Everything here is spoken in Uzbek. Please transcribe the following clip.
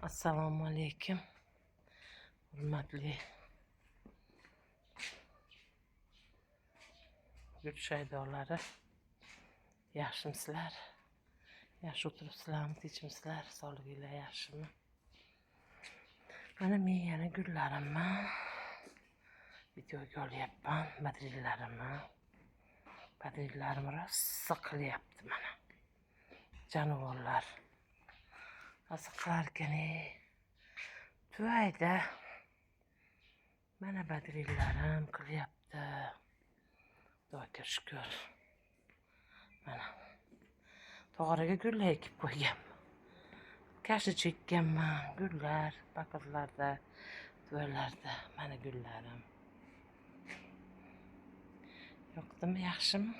Assalomu alaykum. Hurmatli gul shaydolari. Yaxshimisizlar? Yaxshi o'tiribsizlarmi? Tinchmisizlar? Sog'liginglar yaxshimi? Mana men yana gullarimni videoga olyapman. Badrillarim rosa qilyapti mana. Jonivorlar. Rosa qilar ekan-ey. Tuyayda mana badrillarim qilyapti. Xudoga shukr. Mana tog'oraga gullar ekib qo'yganman. Kashi chekkanman. Gullar paketlarda, tuyalarda mana gullarim. Yoqdimi, yaxshimi?